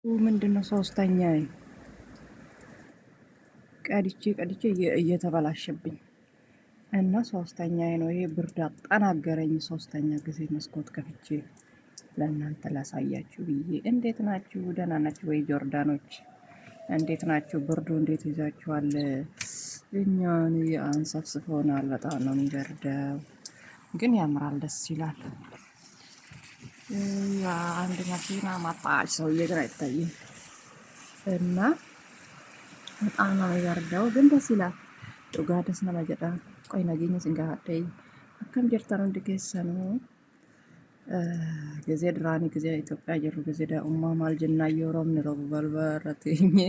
ምንድነው ሶስተኛዬ ቀድቼ እየተበላሸብኝ እና ሶስተኛዬ ነው። ይሄ ብርድ አጠናገረኝ። ሶስተኛ ጊዜ መስኮት ከፍቼ ለእናንተ ላሳያችሁ ብዬ። እንዴት ናችሁ? ደህና ናችሁ ወይ ጆርዳኖች? እንዴት ናችሁ? ብርዱ እንዴት ይዛችኋል? እኛን አንሰፍስፎናል። በጣም ነው የሚበርደው፣ ግን ያምራል፣ ደስ ይላል። አንድ መኪና ማጣች፣ ሰውዬ ግን አይታይም እና በጣም ነው የሚበርደው፣ ግን ደስ ይላል። dhugaa ደስ nama jedha. ቆይ nageenya isin gaafadhe akkam jirtan hundi keessanuu ጊዜ duraanii ጊዜ ኢትዮጵያ jirru ጊዜ daa'ummaa maal jennaayyoo roobni roobu balbala irra teenye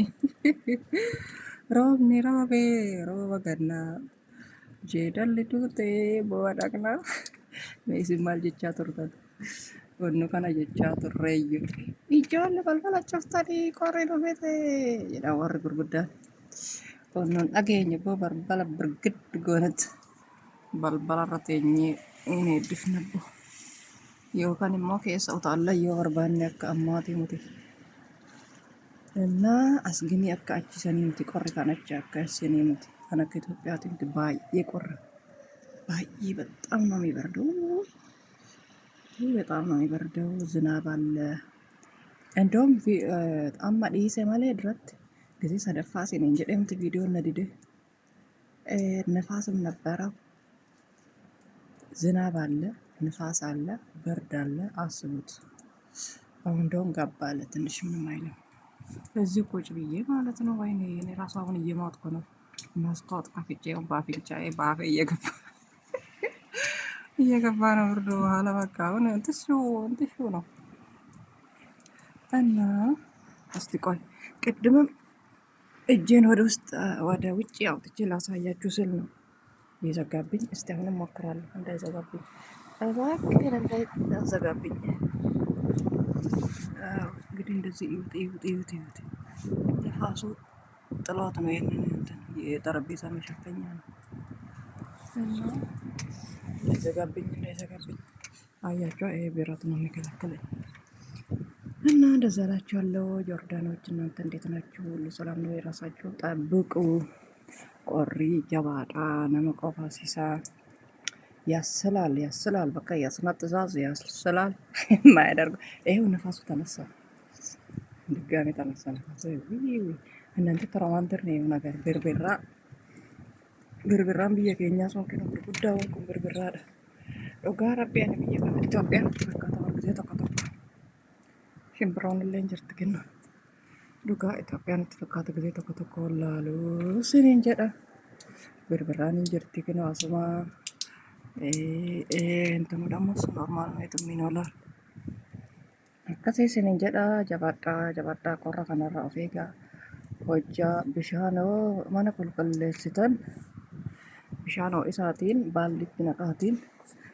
roobni roobee rooba gannaa jeedalli tuutee bo'aa dhaqnaa isin maal jechaa turtan? Wannu kana jechaa turreeyyu ijoollee balbala cuftanii qorri dhufete jedha warri gurguddaan. Wannoon dhageenya boo balbala birgid goonatti balbala irra teenyee hin eebbifnabbo yookaan immoo keessa utaallayyoo barbaanne akka ammaatii muti እና አስግኒ akka achisanii miti qorri kan achi akka isinii miti kan akka Itoophiyaatii miti baay'ee qorra baay'ee በጣም ነው የሚበርደው። በጣም ነው የሚበርደው። ዝናብ አለ። እንደውም አማ ዲሴ malee duratti ጊዜ ሰደፋ ሲኔን jedhamti ቪዲዮ ነድደ ነፋስም ነበረው። ዝናብ አለ፣ ንፋስ አለ፣ ብርድ አለ። አስቡት። አሁን እንደውም ገባ አለ ትንሽ ምንም አይልም። እዚህ ቁጭ ብዬ ማለት ነው። ወይኔ እኔ ራሱ አሁን እየሞትኩ ነው። መስኮት ከፍቼው በአፍንጫዬ በአፌ እየገባ ነው ብርዱ። በኋላ በቃ አሁን እንትሹ ነው እና እስቲ ቆይ ቅድምም እጄን ወደ ውጭ አውጥቼ ላሳያችሁ ስል ነው የዘጋብኝ። እስቲ አሁንም ሞክራለሁ እንዳይዘጋብኝ። እባክህ እንዳይዘጋብኝ። እንግዲህ እንደዚህ እዩት። ነፋሱ ጥሏት ነው ይሄንን የጠረጴዛ መሸፈኛ ነው እና እንዳይዘጋብኝ። አያቸው ይሄ ብረት ነው የሚከለክለኝ እና እንደዛ እላችኋለሁ። ጆርዳኖች እናንተ እንዴት ናችሁ? ሁሉ ሰላም ነው? የራሳችሁ ጠብቁ። ቆሪ ጀባጣ ነመቆፋ ሲሳ ያስላል። በቃ ያስነጥዛዝ ያስላል። የማያደርገው ይሄው ነፋሱ ተነሳ፣ ድጋሜ ተነሳ ነፋሱ። እናንተ ተረዋንተር ነው ነገር ብርብራን ብየ ከኛ ሶንክ ነው ጉዳ ወንኩ ብርብራ ዶጋ ረቢያን ብየ ኢትዮጵያ ተከታተሉ ጊዜ ተከታተሉ ሽምብራውን ለን ጅርት ግን ዱጋ ኢትዮጵያን ተፈካተ ጊዜ ተከታተሉ ላሉ ስኔን ጀዳ ብርብራን ጅርቲ ግን አስማ እንትኑ ደግሞ ኖርማል ነው የሚኖላል akkasii isinin jedha. Jabaadhaa qorra kanarraa of eegaa. Hojjaa bishaan mana qulqulleessitan bishaan ho'isaatiin baallitti naqaatiin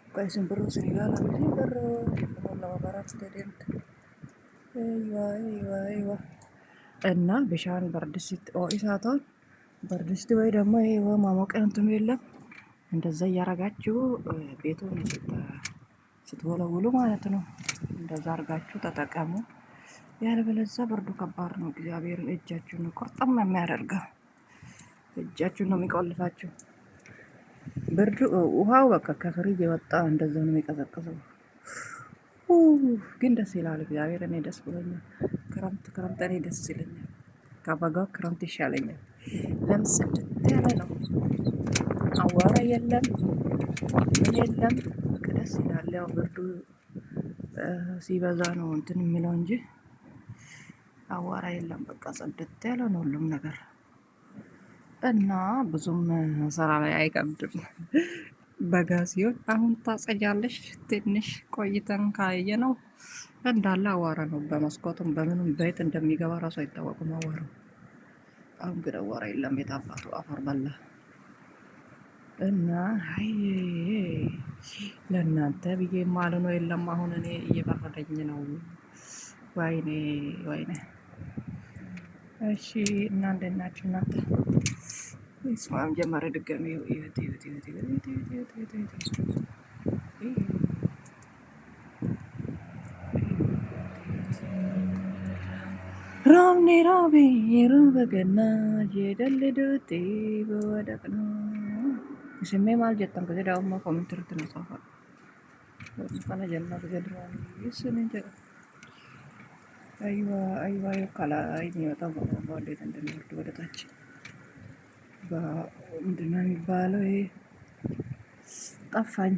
akka isin biroo isin ilaalan isin biroo lama baraatti deemte eeywa እና bishaan bardisitti ho'isaataan bardisti ወይ ደግሞ ይሄ ማሞቂያ እንትኑ የለም እንደዛ እያረጋችሁ ቤቱን ስትወለውሉ ማለት ነው። እንደዛ አርጋችሁ ተጠቀሙ። ያለበለዚያ ብርዱ ከባድ ነው። እግዚአብሔርን እጃችሁን ነው ቁርጥም የሚያደርገው። እጃችሁን ነው የሚቆልፋችሁ። ብርዱ ውሃው በቃ ከፍሪጅ የወጣ እንደዛ ነው የሚቀዘቅዘው። ግን ደስ ይላል። እግዚአብሔር እኔ ደስ ብሎኛል። ክረምት እኔ ደስ ይለኛል። ከበጋው ክረምት ይሻለኛል። ለምን ጽድት ያለ ነው። አዋራ የለም ምን የለም። በቃ ደስ ይላል። ያው ብርዱ ሲበዛ ነው እንትን የሚለው እንጂ አዋራ የለም። በቃ ጽድት ያለ ነው ሁሉም ነገር እና ብዙም ስራ ላይ አይከብድም። በጋ ሲሆን አሁን ታጸጃለሽ። ትንሽ ቆይተን ካየ ነው እንዳለ አዋራ ነው። በመስኮቱም በምንም ቤት እንደሚገባ ራሱ አይታወቅም አዋራው። አሁን ግን አዋራ የለም። የታባቱ አፈር በላ እና ለእናንተ ብዬ ማለ ነው የለም። አሁን እኔ እየበረደኝ ነው። ወይኔ እሺ እና እንዴት ናችሁ እናንተ? ስማም ጀመረ ድጋሚ ይሁት roobni roobe gannaa jedhalli boodaqna. Isinmee maal jettan kase daa'ummaa koomintirratti na xaafadha. Kana jennaa kase duraanii isinin jedha. አይዋ ከላይ የሚወጣው በሌት እንደሚወርድ ወደ ታች ምንድን ነው የሚባለው? ይሄ ጠፋኝ።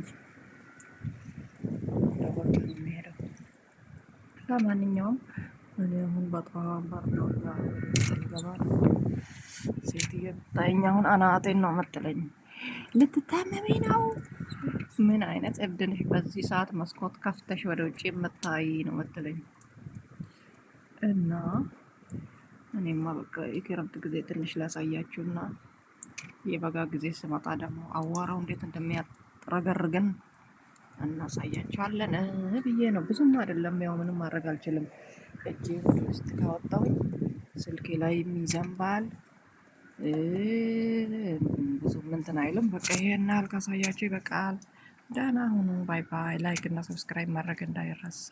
ወደ ነው የሚሄደው። ለማንኛውም እኔ አሁን በጣም በርዶኛል። ልገባ ነው። ሴትዮ ብታይኝ አሁን አናቴን ነው የምትለኝ። ልትታመሚ ነው? ምን አይነት እብድ ነሽ? በዚህ ሰዓት መስኮት ከፍተሽ ወደ ውጭ የምታይ ነው የምትለኝ። እና እኔማ በቃ የክረምት ጊዜ ትንሽ ላሳያችሁና የበጋ ጊዜ ስመጣ ደግሞ አዋራው እንዴት እንደሚያጥረገርገን እናሳያችኋለን ብዬ ነው። ብዙም አይደለም፣ ያው ምንም ማድረግ አልችልም። እጄ ወደ ውስጥ ካወጣሁኝ ስልኬ ላይ ይዘንባል። ብዙም እንትን አይልም። በቃ ይሄን ያህል ካሳያችሁ ይበቃል። ደህና ሁኑ። ባይ ባይ። ላይክ እና ሰብስክራይብ ማድረግ እንዳይረሳ።